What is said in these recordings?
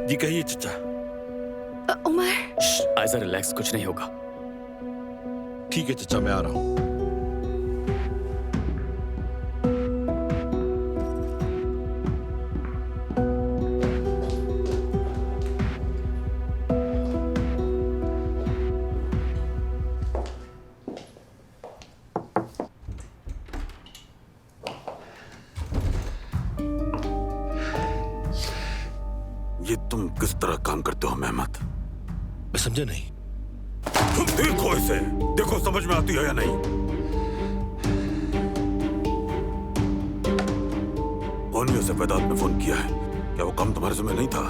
जी कहिए चचा। उमर। आयजा रिलैक्स, कुछ नहीं होगा। ठीक है चचा, मैं आ रहा हूँ। ये तुम किस तरह काम करते हो मेहमत? मैं समझा नहीं। तुम देखो इसे, देखो समझ में आती है या नहीं? कौन ने उसे वेदांत ने फोन किया है? क्या वो काम तुम्हारे जिम्मे नहीं था?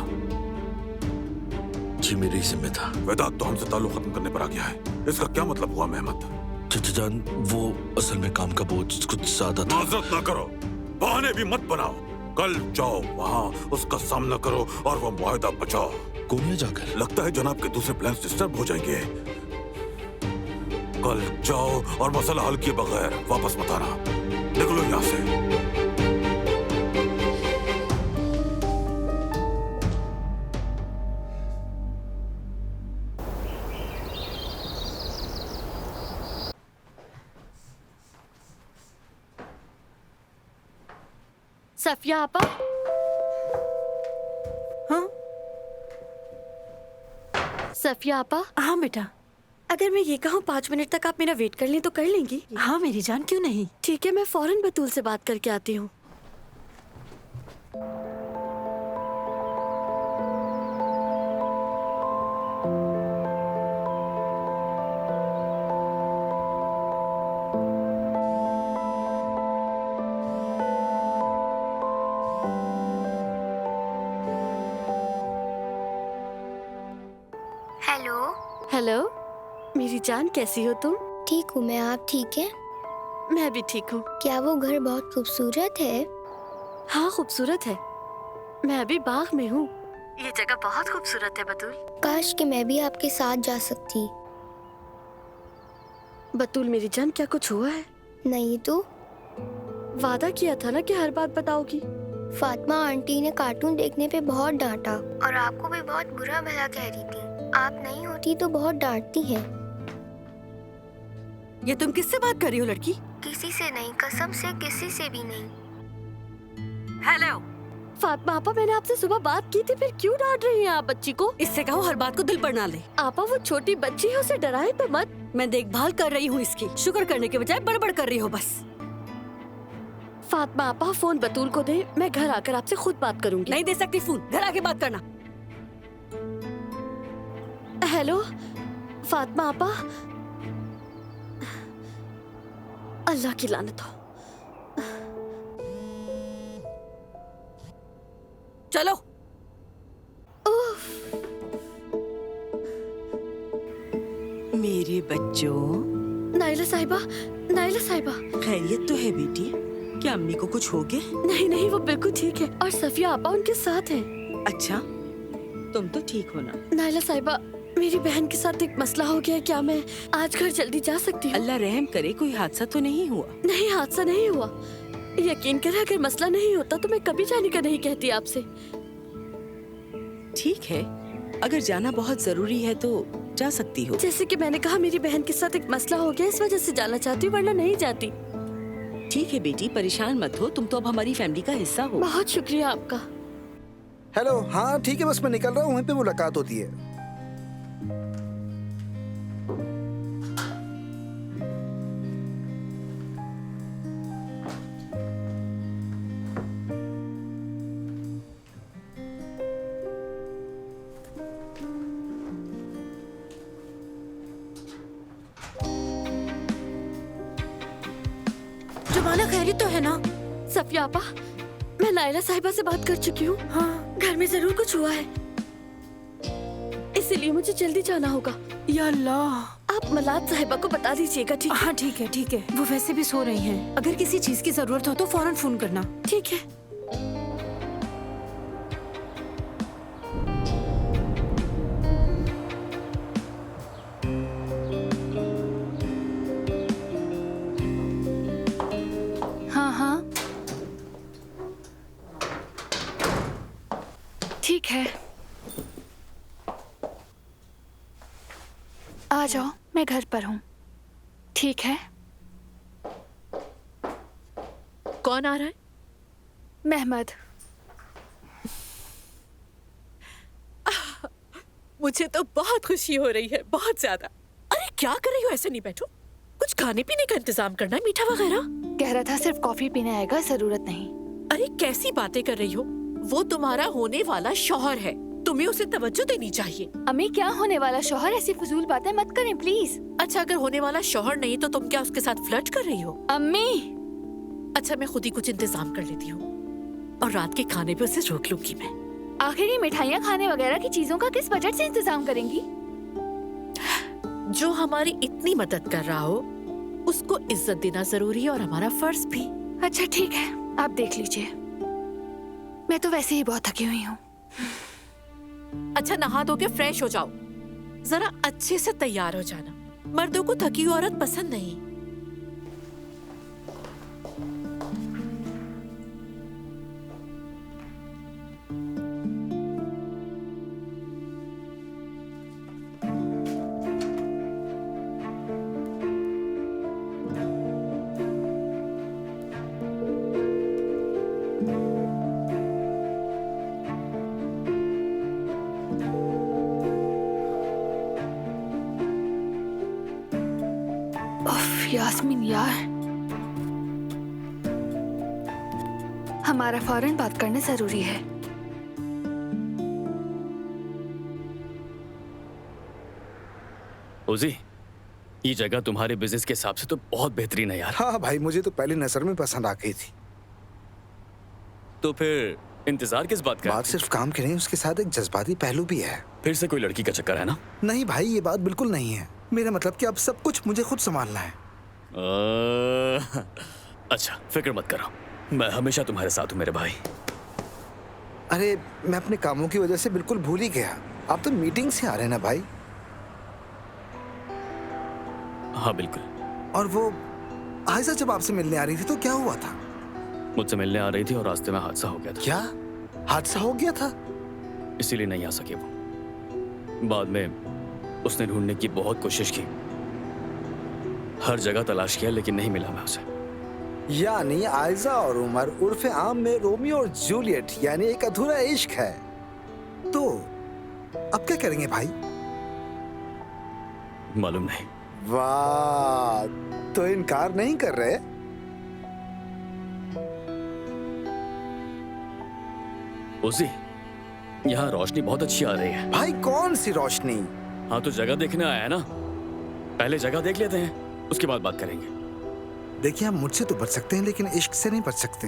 जी मेरे ही जिम्मे था। वेदांत तो हमसे ताल्लुक खत्म करने पर आ गया है। इसका क्या मतलब हुआ मेहमत? चचा जान, वो असल में काम का बोझ कुछ ज्यादा था। माजरत ना करो, बहाने भी मत बनाओ। कल जाओ वहाँ, उसका सामना करो और वो मुआहदा बचाओ। कोने जाकर? लगता है जनाब के दूसरे प्लान्स डिस्टर्ब हो जाएंगे। कल जाओ और मसला हल किए बगैर वापस मत आना। निकलो यहाँ से। सफिया आपा। हाँ सफिया आपा। हाँ बेटा। अगर मैं ये कहूँ 5 मिनट तक आप मेरा वेट कर लें तो कर लेंगी? हाँ मेरी जान, क्यों नहीं। ठीक है, मैं फौरन बतूल से बात करके आती हूँ। हेलो। हेलो मेरी जान, कैसी हो तुम? ठीक हूँ मैं, आप ठीक है? मैं भी ठीक हूँ। क्या वो घर बहुत खूबसूरत है? हाँ खूबसूरत है। मैं अभी बाग में हूँ। ये जगह बहुत खूबसूरत है बतूल। काश कि मैं भी आपके साथ जा सकती। बतूल मेरी जान, क्या कुछ हुआ है? नहीं तो। वादा किया था ना कि हर बात बताओगी। फातिमा आंटी ने कार्टून देखने पे बहुत डांटा और आपको भी बहुत बुरा भला कह रही थी। आप नहीं होती तो बहुत डांटती हैं। ये तुम किससे बात कर रही हो लड़की? किसी से नहीं, कसम से किसी से भी नहीं। हेलो फातिमा आपा, मैंने आपसे सुबह बात की थी, फिर क्यों डांट रही हैं आप बच्ची को? इससे कहो हर बात को दिल पर ना ले। आपा वो छोटी बच्ची है, उसे डराए तो मत। मैं देखभाल कर रही हूँ इसकी, शुक्र करने के बजाय बड़बड़ कर रही हो बस। फातिमा आपा फोन बतूल को दे, मैं घर आकर आपसे खुद बात करूंगी। नहीं दे सकती फोन, घर आके बात करना। हेलो फातिमा आपा। अल्लाह की लानत हो। चलो। मेरे बच्चों। नाइला साहिबा, नाइला साहिबा। खैरियत तो है बेटी? क्या अम्मी को कुछ हो गया? नहीं नहीं, वो बिल्कुल ठीक है और सफिया आपा उनके साथ हैं। अच्छा, तुम तो ठीक हो ना? नाइला साहिबा, मेरी बहन के साथ एक मसला हो गया है। क्या मैं आज घर जल्दी जा सकती हूँ? अल्लाह रहम करे, कोई हादसा तो नहीं हुआ? नहीं, हादसा नहीं हुआ। यकीन करें, अगर मसला नहीं होता तो मैं कभी जाने का नहीं कहती आपसे। ठीक है, अगर जाना बहुत जरूरी है तो जा सकती हो। जैसे कि मैंने कहा, मेरी बहन के साथ एक मसला हो गया, इस वजह से जाना चाहती हूँ, वरना नहीं जाती। ठीक है बेटी, परेशान मत हो, तुम तो अब हमारी फैमिली का हिस्सा हो। बहुत शुक्रिया आपका। हेलो, हाँ ठीक है, बस मैं निकल रहा हूँ, वहीं पे मुलाकात होती है। जमाना खैरियत तो है ना? सफिया आपा, मैं नाइला साहिबा से बात कर चुकी हूँ। हाँ। घर में जरूर कुछ हुआ है, इसीलिए मुझे जल्दी जाना होगा। या अल्लाह। आप मलाद साहिबा को बता दीजिएगा, ठीक है? हाँ ठीक है ठीक है, वो वैसे भी सो रही हैं। अगर किसी चीज की जरूरत हो तो फौरन फोन करना। ठीक है। हाँ हाँ ठीक है। आ जाओ, मैं घर पर हूँ। ठीक है? कौन आ रहा है? मेहमद। मुझे तो बहुत खुशी हो रही है, बहुत ज्यादा। अरे क्या कर रही हो? ऐसे नहीं बैठो, कुछ खाने पीने का इंतजाम करना है, मीठा वगैरह। कह रहा था सिर्फ कॉफी पीने आएगा, जरूरत नहीं। अरे कैसी बातें कर रही हो? वो तुम्हारा होने वाला शौहर है, तुम्हें उसे तवज्जो देनी चाहिए। अम्मी क्या होने वाला शौहर? ऐसी फजूल बातें मत करें प्लीज। अच्छा अगर होने वाला शौहर नहीं तो तुम क्या उसके साथ फ्लर्ट कर रही हो? अम्मी। अच्छा मैं खुद ही कुछ इंतजाम कर लेती हूँ और रात के खाने पे उसे रोक लूंगी मैं। आखिर ये मिठाइयाँ खाने वगैरह की चीजों का किस बजट से इंतजाम करेंगी? जो हमारी इतनी मदद कर रहा हो उसको इज्जत देना जरूरी है और हमारा फर्ज भी। अच्छा ठीक है, आप देख लीजिए। मैं तो वैसे ही बहुत थकी हुई हूँ। अच्छा नहा धो के फ्रेश हो जाओ, जरा अच्छे से तैयार हो जाना। मर्दों को थकी हुई औरत पसंद नहीं। यास्मीन यार, हमारा फौरन बात करना जरूरी है। उजी, ये जगह तुम्हारे बिजनेस के हिसाब से तो बहुत बेहतरीन है यार। हाँ भाई, मुझे तो पहली नजर में पसंद आ गई थी। तो फिर इंतजार किस बात का? बात सिर्फ काम की नहीं, उसके साथ एक जज्बाती पहलू भी है। फिर से कोई लड़की का चक्कर है ना? नहीं भाई, ये बात बिल्कुल नहीं है। मेरा मतलब कि अब सब कुछ मुझे खुद संभालना है। अच्छा फिक्र मत करो, मैं हमेशा तुम्हारे साथ हूँ मेरे भाई। अरे मैं अपने कामों की वजह से बिल्कुल भूल ही गया। आप तो मीटिंग से आ रहे हैं ना भाई? हाँ बिल्कुल। और वो आयशा जब आपसे मिलने आ रही थी तो क्या हुआ था? मुझसे मिलने आ रही थी और रास्ते में हादसा हो गया था। क्या हादसा हो गया था? इसीलिए नहीं आ सके वो। बाद में उसने ढूंढने की बहुत कोशिश की, हर जगह तलाश किया लेकिन नहीं मिला मैं उसे। यानी आयशा और उमर उर्फे आम में रोमियो और जूलियट, यानी एक अधूरा इश्क है। तो अब क्या करेंगे भाई? मालूम नहीं। वाह, तो इनकार नहीं कर रहे? उसी, यहाँ रोशनी बहुत अच्छी आ रही है। भाई कौन सी रोशनी? हाँ तो जगह देखने आया है ना, पहले जगह देख लेते हैं उसके बाद बात करेंगे। देखिए, आप मुझसे तो बच सकते हैं लेकिन इश्क से नहीं बच सकते।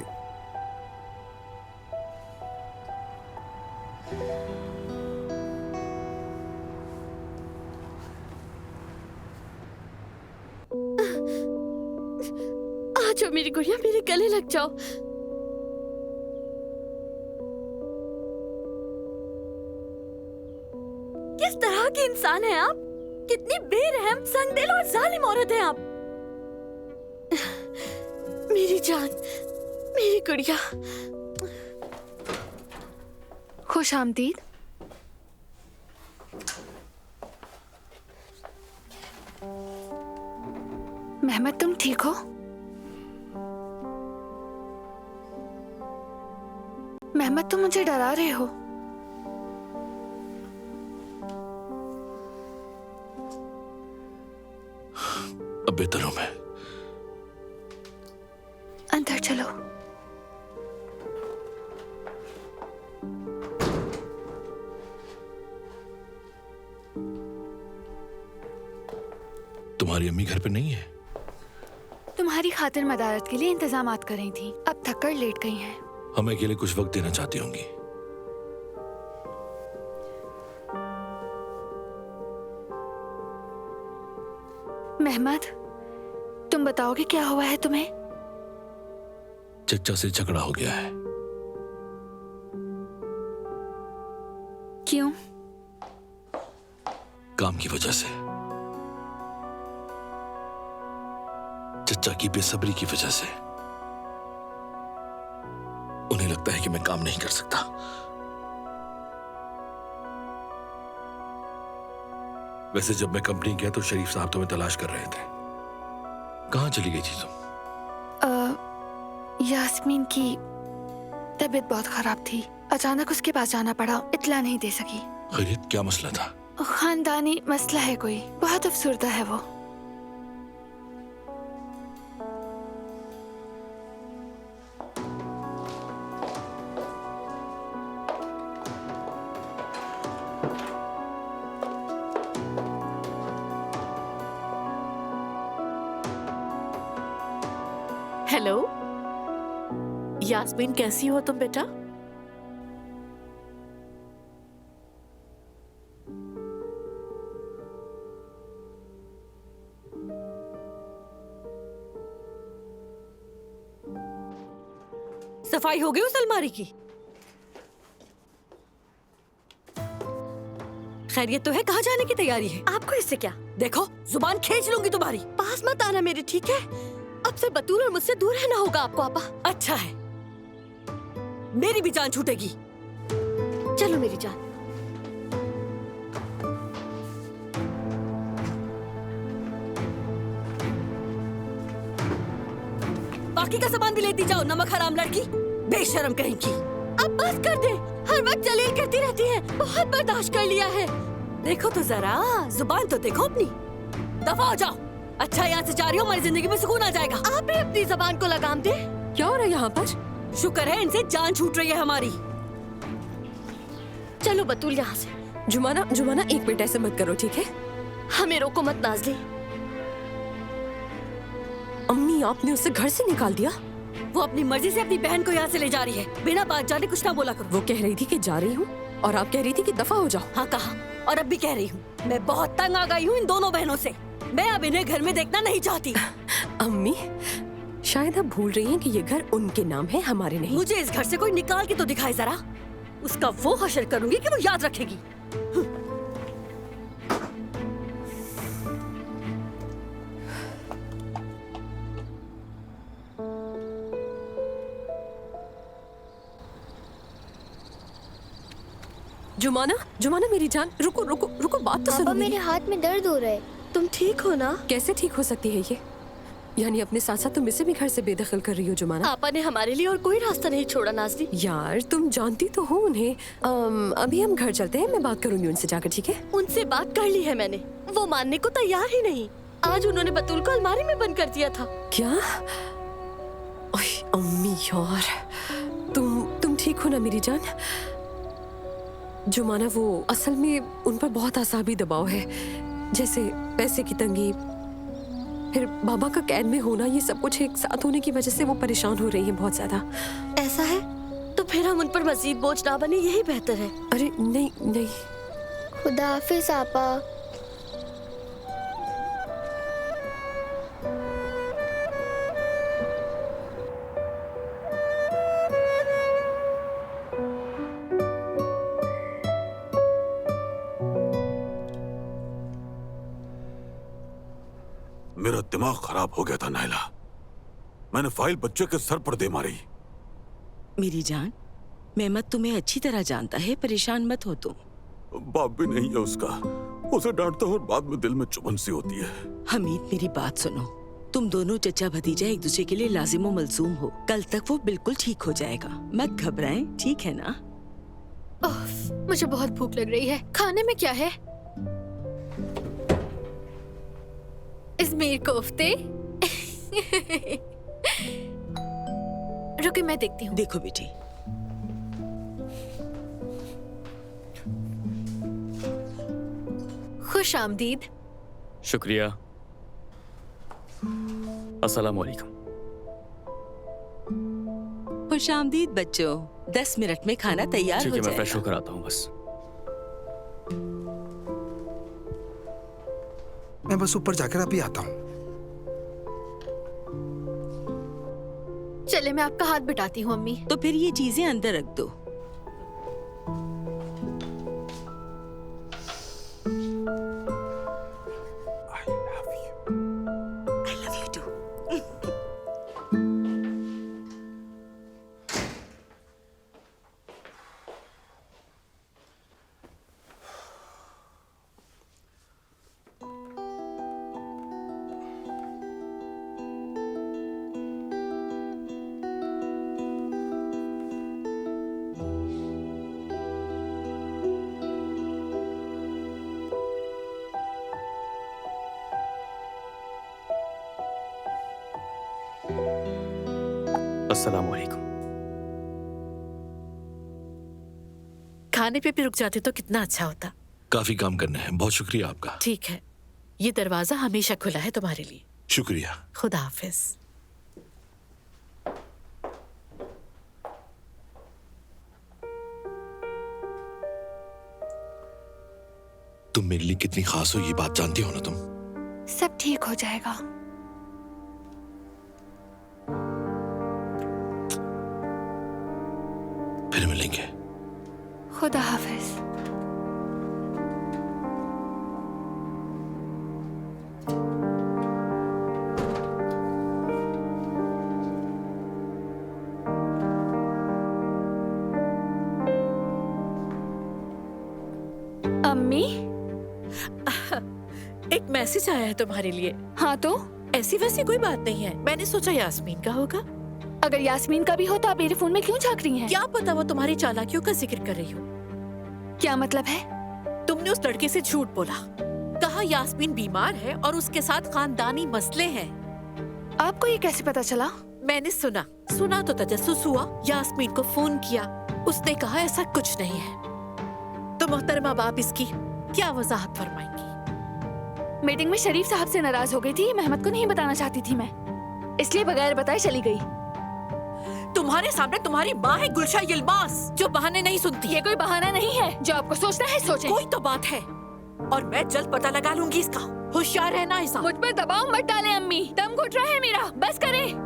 आ जाओ मेरी गुड़िया, मेरे गले लग जाओ। किस तरह के इंसान हैं आप? कितनी बेरहम, संगदिल और जालिम औरत हैं आप। मेरी जान, मेरी गुड़िया। खुश आमदीद। मेहमद तुम ठीक हो? मेहमद तुम मुझे डरा रहे हो। अब बेहतर हूं मैं। अंदर चलो। तुम्हारी अम्मी घर पे नहीं है? तुम्हारी खातिर मदारत के लिए इंतजामात कर रही थी, अब थक कर लेट गई हैं। हमें के लिए कुछ वक्त देना चाहती होंगी। मेहमद तुम बताओगे क्या हुआ है तुम्हें? चच्चा से झगड़ा हो गया है। क्यों? काम की वजह से, चच्चा की बेसब्री की वजह से। उन्हें लगता है कि मैं काम नहीं कर सकता। वैसे जब मैं कंपनी गया तो शरीफ साहब तुम्हें तलाश कर रहे थे। कहाँ चली गई थी तुम? यास्मीन की तबीयत बहुत खराब थी, अचानक उसके पास जाना पड़ा, इत्तला नहीं दे सकी। खैरियत, क्या मसला था? खानदानी मसला है कोई, बहुत अफसुर्दा है वो। हेलो यास्मीन, कैसी हो तुम बेटा? सफाई हो गई उस अलमारी की? खैरियत तो है? कहाँ जाने की तैयारी है? आपको इससे क्या? देखो, जुबान खींच लूंगी तुम्हारी। पास मत आना मेरे, ठीक है? अब से बतूल और मुझसे दूर रहना होगा आपको आपा। अच्छा है, मेरी भी जान छूटेगी। चलो मेरी जान। बाकी का सामान भी लेती जाओ, नमक हराम लड़की, बेशरम कहीं की। अब बस कर दे, हर वक्त जलील करती रहती है, बहुत बर्दाश्त कर लिया है। देखो तो जरा, जुबान तो देखो अपनी। दफा हो जाओ। अच्छा, यहाँ से जा रही हो, हमारी जिंदगी में सुकून आ जाएगा। आप भी अपनी जबान को लगाम दे। क्या हो रहा है यहाँ पर? शुक्र है इनसे जान छूट रही है हमारी। चलो बतूल यहाँ से। जुमाना, जुमाना एक मिनट ऐसे मत करो, ठीक है? हमें रोको मत नाज़ली। अम्मी, आपने उसे घर से निकाल दिया? वो अपनी मर्जी से अपनी बहन को यहाँ से ले जा रही है, बिना बात जाने कुछ ना बोला करो। वो कह रही थी कि जा रही हूँ और आप कह रही थी कि दफा हो जाओ। हाँ कहा, और अब भी कह रही हूँ। मैं बहुत तंग आ गई हूँ इन दोनों बहनों से। मैं अब इन्हें घर में देखना नहीं चाहती। अम्मी, शायद आप भूल रही हैं कि ये घर उनके नाम है, हमारे नहीं। मुझे इस घर से कोई निकाल के तो दिखाए जरा। उसका वो हशर करूंगी कि वो याद रखेगी। जुमाना, जुमाना मेरी जान, रुको रुको रुको, बात तो सुनो पापा मेरी। मेरे हाथ में दर्द हो रहा है। तुम ठीक हो ना? कैसे ठीक हो सकती है ये? यानी अपने साथ साथ तुम इसे भी घर से बेदखल कर रही हो जुमाना? आपा ने हमारे लिए और कोई रास्ता नहीं छोड़ा नाज़ली। यार तुम जानती तो हो उन्हें। अभी हम घर चलते हैं, मैं बात करूंगी उनसे जाकर, ठीक है? उनसे बात कर ली है मैंने, वो मानने को तैयार ही नहीं। आज उन्होंने बतूल को अलमारी में बंद कर दिया था। क्या? ओए अम्मी यार, तुम ठीक हो ना मेरी जान? जुमाना, वो असल में उन पर बहुत आसाबी दबाव है, जैसे पैसे की तंगी, फिर बाबा का कैद में होना, ये सब कुछ एक साथ होने की वजह से वो परेशान हो रही है बहुत ज्यादा। ऐसा है तो फिर हम उन पर मजीद बोझ ना बने, यही बेहतर है। अरे नहीं नहीं। खुदा हाफिज आपा। मेरा दिमाग खराब हो गया था नायला। मैंने फाइल बच्चे के सर पर दे मारी। मेरी जान, मेहमत तुम्हें अच्छी तरह जानता है, परेशान मत हो तुम। बाप भी नहीं है उसका, उसे डांटता हूँ और बाद में दिल में चुभन सी होती है। हमीद, मेरी बात सुनो। तुम दोनों चचा भतीजा एक दूसरे के लिए लाजिम व मलजूम हो। कल तक वो बिल्कुल ठीक हो जाएगा, मत घबराएं, ठीक है ना? मुझे बहुत भूख लग रही है। खाने में क्या है? इज़मीर कोफ्ते। रुके, मैं देखती हूँ। देखो बेटी, खुश आमदीद। शुक्रिया। अस्सलाम वालेकुम। खुश आमदीद बच्चों। 10 मिनट में खाना तैयार ठीक हो है, मैं जाएगा। फ्रेश होकर आता हूँ बस। मैं बस ऊपर जाकर अभी आता हूँ। चले, मैं आपका हाथ बिठाती हूँ अम्मी। तो फिर ये चीजें अंदर रख दो। I love you too. अस्सलाम वालेकुम। खाने पे भी रुक जाते तो कितना अच्छा होता। काफी काम करने हैं, बहुत शुक्रिया आपका। ठीक है, ये दरवाजा हमेशा खुला है तुम्हारे लिए। शुक्रिया। खुदा हाफिज। तुम मेरे लिए कितनी खास हो ये बात जानती हो ना तुम। सब ठीक हो जाएगा। फिर मिलेंगे। खुदा हाफिज। अम्मी, एक मैसेज आया है तुम्हारे लिए। हाँ तो ऐसी वैसी कोई बात नहीं है, मैंने सोचा यास्मीन का होगा। अगर यास्मीन का भी हो तो आप मेरे फोन में क्यों झांक रही हैं? क्या पता वो तुम्हारी चालाकियों का जिक्र कर रही हो। क्या मतलब है? तुमने उस लड़के से झूठ बोला, कहा यास्मीन बीमार है और उसके साथ खानदानी मसले हैं। आपको ये कैसे पता चला? मैंने सुना तो तजस्सुस हुआ, यास्मीन को फोन किया, उसने कहा ऐसा कुछ नहीं है। तो मोहतरमा बाप इसकी क्या वजाहत फरमाएंगी? मीटिंग में शरीफ साहब से नाराज हो गई थी, महमद को नहीं बताना चाहती थी मैं, इसलिए बगैर बताए चली गई। तुम्हारे सामने तुम्हारी माँ है गुलशा यिल्मास, जो बहाने नहीं सुनती। ये कोई बहाना नहीं है, जो आपको सोचना है सोचें। कोई तो बात है और मैं जल्द पता लगा लूंगी इसका। होशियार रहना ऐसा। मुझ पर दबाव मत डालें अम्मी, दम घुट रहा है मेरा, बस करें।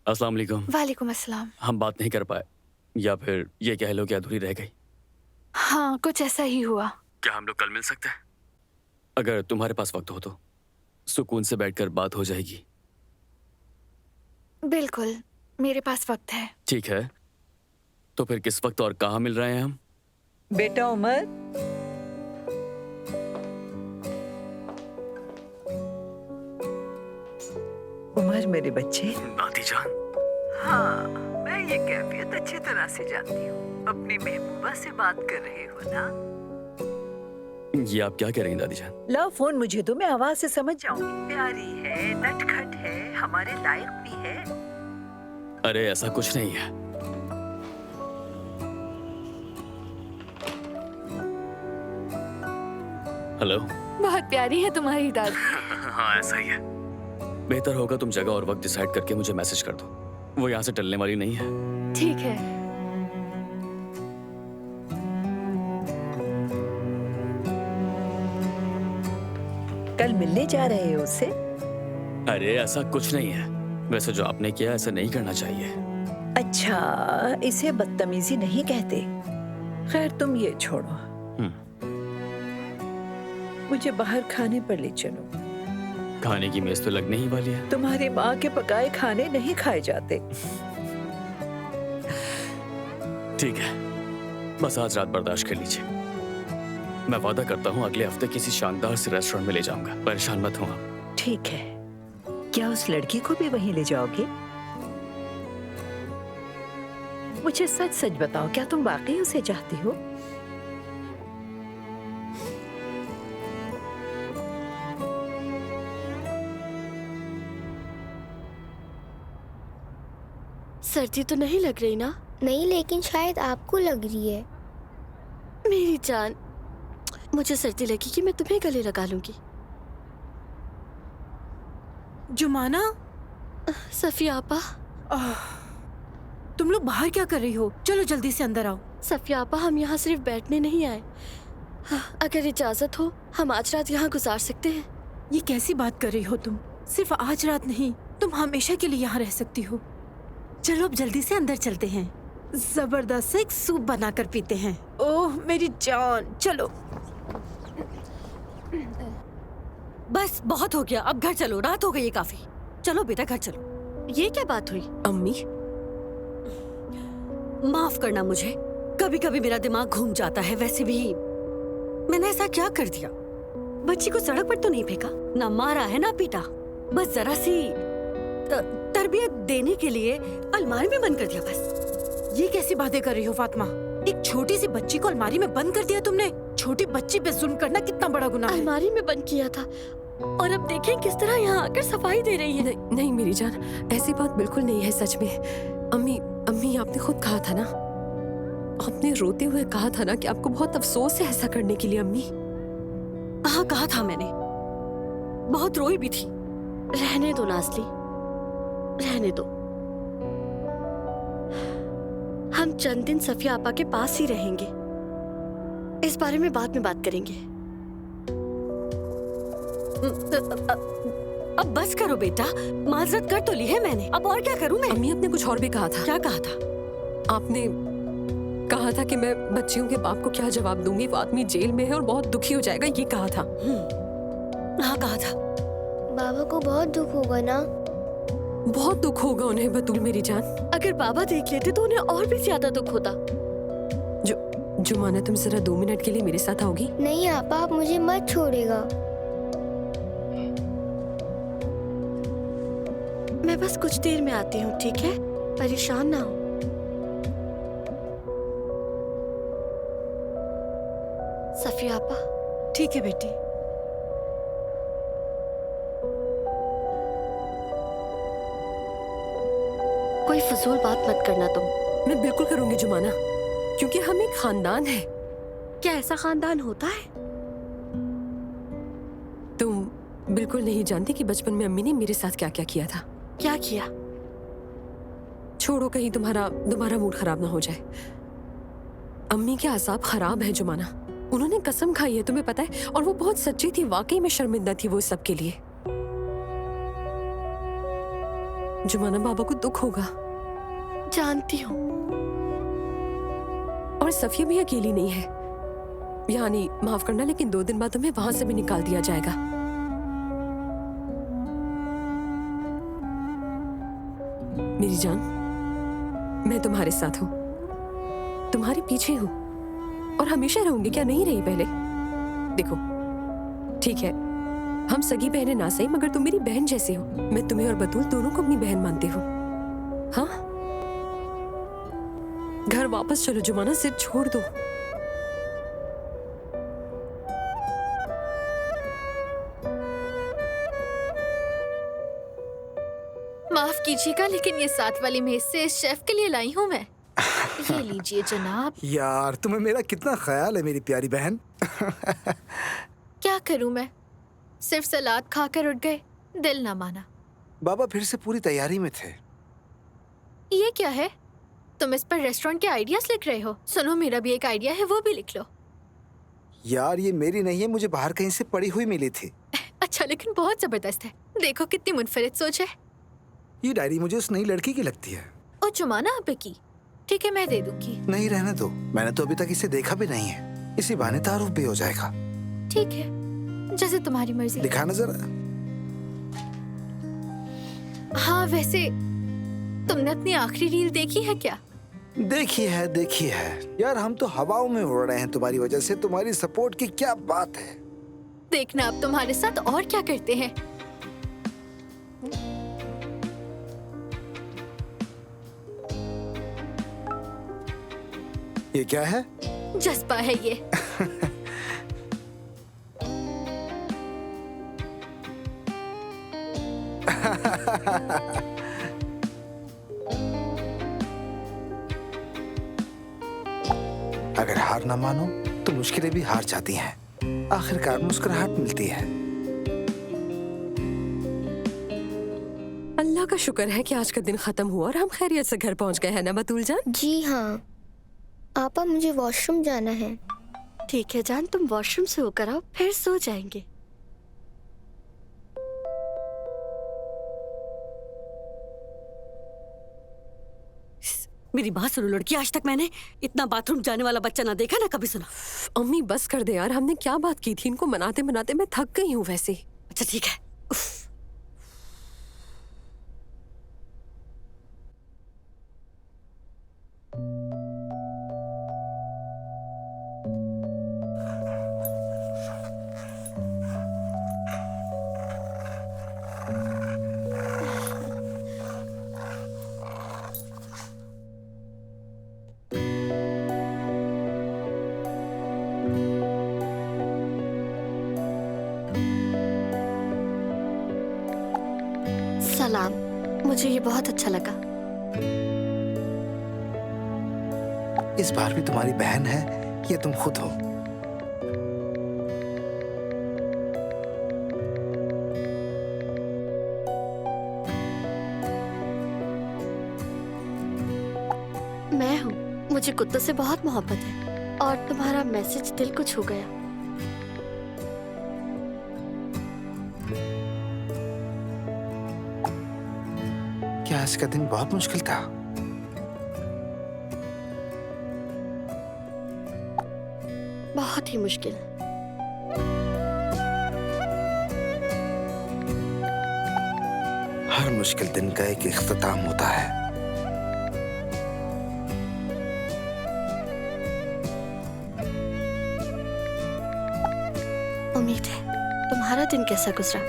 अस्सलाम वालेकुम। वालेकुम अस्सलाम। हम बात नहीं कर पाए, या फिर ये कह लो कि अधूरी रह गई। हाँ, कुछ ऐसा ही हुआ। क्या हम लोग कल मिल सकते हैं? अगर तुम्हारे पास वक्त हो तो सुकून से बैठकर बात हो जाएगी। बिल्कुल, मेरे पास वक्त है। ठीक है, तो फिर किस वक्त और कहाँ मिल रहे हैं हम? बेटा उमर, उमर मेरे बच्चे। दादी जान। हाँ, मैं ये कैफियत अच्छी तरह से जानती हूँ। अपनी महबूबा से बात कर रहे हो ना? ये आप क्या कह रही हैं दादी जान? लाओ फोन मुझे दो, मैं आवाज से समझ जाऊंगी। प्यारी है, नटखट है, हमारे लायक भी है। अरे ऐसा कुछ नहीं है। हेलो। बहुत प्यारी है तुम्हारी दादी। हाँ ऐसा ही है। बेहतर होगा तुम जगह और वक्त डिसाइड करके मुझे मैसेज कर दो, वो यहाँ से टलने वाली नहीं है। ठीक है। कल मिलने जा रहे हो उससे? अरे ऐसा कुछ नहीं है, वैसे जो आपने किया ऐसा नहीं करना चाहिए। अच्छा, इसे बदतमीजी नहीं कहते। खैर तुम ये छोड़ो, मुझे बाहर खाने पर ले चलो। खाने की मेज तो लगने ही वाली है। तुम्हारी माँ के पकाए खाने नहीं खाए जाते। ठीक है, बस आज रात बर्दाश्त कर लीजिए। मैं वादा करता हूँ अगले हफ्ते किसी शानदार से रेस्टोरेंट में ले जाऊंगा, परेशान मत हो आप। ठीक है, क्या उस लड़की को भी वहीं ले जाओगे? मुझे सच सच बताओ, क्या तुम वाकई उसे चाहती हो? सर्दी तो नहीं लग रही ना? नहीं, लेकिन शायद आपको लग रही है। मेरी जान, मुझे सर्दी लगेगी, मैं तुम्हें गले लगा लूंगी। जुमाना, सफिया आपा, तुम लोग बाहर क्या कर रही हो? चलो जल्दी से अंदर आओ। सफिया आपा, हम यहाँ सिर्फ बैठने नहीं आए। अगर इजाजत हो हम आज रात यहाँ गुजार सकते हैं। ये कैसी बात कर रही हो तुम? सिर्फ आज रात नहीं, तुम हमेशा के लिए यहाँ रह सकती हो। चलो अब जल्दी से अंदर चलते हैं, जबरदस्त एक सूप बनाकर पीते हैं। ओह मेरी जान, चलो। बस बहुत हो गया, अब घर चलो, रात हो गई है काफी। चलो बेटा घर चलो। ये क्या बात हुई? अम्मी, माफ करना मुझे, कभी कभी मेरा दिमाग घूम जाता है। वैसे भी मैंने ऐसा क्या कर दिया? बच्ची को सड़क पर तो नहीं फेंका, ना मारा है ना पीटा, बस जरा सी तरबियत देने के लिए अलमारी में बंद कर दिया बस। ये कैसी बातें कर रही हो फातिमा? एक छोटी सी बच्ची को अलमारी में बंद कर दिया तुमने? छोटी बच्ची पे जुल्म करना कितना बड़ा गुनाह है। अलमारी में बंद किया था और अब देखें किस तरह यहाँ आकर सफाई दे रही है। नहीं मेरी जान, ऐसी बात बिल्कुल नहीं है सच में। अम्मी आपने खुद कहा था ना, आपने रोते हुए कहा था ना कि आपको बहुत अफसोस है ऐसा करने के लिए। अम्मी, हाँ कहा था मैंने, बहुत रोई भी थी। रहने दो नाज़ली, रहने दो। हम चंद दिन सफिया आपा के पास ही रहेंगे, इस बारे में बाद में बात करेंगे। अब बस करो बेटा, माजरत कर तो ली है मैंने, अब और क्या करूं मैं? अम्मी आपने कुछ और भी कहा था। क्या कहा था? आपने कहा था कि मैं बच्चियों के बाप को क्या जवाब दूंगी, वो आदमी जेल में है और बहुत दुखी हो जाएगा, ये कहा था। हाँ कहा था। बाबा को बहुत दुख होगा ना? बहुत दुख होगा उन्हें बतूल मेरी जान। अगर बाबा देख लेते तो उन्हें और भी ज्यादा दुख होता। जुमाना, तुम जरा 2 मिनट के लिए मेरे साथ आओगी? नहीं आपा, आप मुझे मत छोड़ेगा। मैं बस कुछ देर में आती हूँ, ठीक है? परेशान ना हो। सफिया आपा। ठीक है बेटी। कोई फजूल बात मत करना तुम। मैं बिल्कुल करूंगी जुमाना, क्योंकि हम एक खानदान है। क्या ऐसा खानदान होता है? तुम बिल्कुल नहीं जानती कि बचपन में अम्मी ने मेरे साथ क्या क्या किया था। क्या किया? छोड़ो, कहीं तुम्हारा मूड खराब ना हो जाए। अम्मी के आसाब खराब है जुमाना, उन्होंने कसम खाई है, तुम्हें पता है, और वो बहुत सच्ची थी, वाकई में शर्मिंदा थी वो सब के लिए। जुमाना, बाबा को दुख होगा। जानती हूँ। और सफिया भी अकेली नहीं है। यानी माफ करना, लेकिन 2 दिन बाद तुम्हें वहां से भी निकाल दिया जाएगा। मेरी जान, मैं तुम्हारे साथ हूँ, तुम्हारे पीछे हूँ और हमेशा रहूंगी। क्या नहीं रही पहले? देखो, ठीक है, हम सगी बहनें ना सही, मगर तुम मेरी बहन जैसे हो। मैं तुम्हें और बतूल दोनों को अपनी बहन मानती हूँ। हाँ, घर वापस चलो जुमाना, सिर छोड़ दो। माफ कीजिएगा, लेकिन ये साथ वाली मेज से इस शेफ के लिए लाई हूँ मैं। ये लीजिए जनाब। यार, तुम्हें मेरा कितना ख्याल है मेरी प्यारी बहन। क्या करूँ मैं, सिर्फ सलाद खाकर उठ गए, दिल ना माना। बाबा फिर से पूरी तैयारी में थे। ये क्या है? तुम इस पर रेस्टोरेंट के आइडियाज लिख रहे हो? सुनो, मेरा भी एक आइडिया है, वो भी लिख लो। यार, ये मेरी नहीं है, मुझे बाहर कहीं से पड़ी हुई मिली थी। अच्छा, लेकिन बहुत जबरदस्त है। देखो कितनी मुनफरिद सोच है। ये डायरी मुझे उस नई लड़की की लगती है। और जुमाना आपे की? ठीक है, मैं दे दूंगी। नहीं, रहने दो, मैंने तो अभी तक इसे देखा भी नहीं है। इसी बहाने तारुफ भी हो जाएगा। ठीक है, जैसे तुम्हारी मर्जी। दिखाना जरा। हाँ, वैसे तुमने अपनी आखिरी रील देखी है क्या? देखी है यार, हम तो हवाओं में उड़ रहे हैं तुम्हारी वजह से। तुम्हारी सपोर्ट की क्या बात है। देखना अब तुम्हारे साथ और क्या करते हैं। ये क्या है? जज्बा है ये। अगर हार ना मानो तो मुश्किलें भी हार जाती हैं। आखिरकार मुस्कुराहट मिलती है। अल्लाह का शुक्र है कि आज का दिन खत्म हुआ और हम खैरियत से घर पहुंच गए हैं ना बतूल जान? जी हाँ। आपा, मुझे वॉशरूम जाना है। ठीक है जान, तुम वॉशरूम से होकर आओ, फिर सो जाएंगे। मेरी बात सुनो लड़की, आज तक मैंने इतना बाथरूम जाने वाला बच्चा ना देखा ना कभी सुना। अम्मी बस कर दे यार, हमने क्या बात की थी? इनको मनाते मनाते मैं थक गई हूँ वैसे। अच्छा ठीक है। सलाम। मुझे ये बहुत अच्छा लगा। इस बार भी तुम्हारी बहन है या तुम खुद हो? मैं हूँ। मुझे कुत्तों से बहुत मोहब्बत है और तुम्हारा मैसेज दिल को छू गया। क्या आज का दिन बहुत मुश्किल था? बहुत ही मुश्किल। हर मुश्किल दिन का एक इख्तिताम होता है। उम्मीद है तुम्हारा दिन कैसा गुजरा?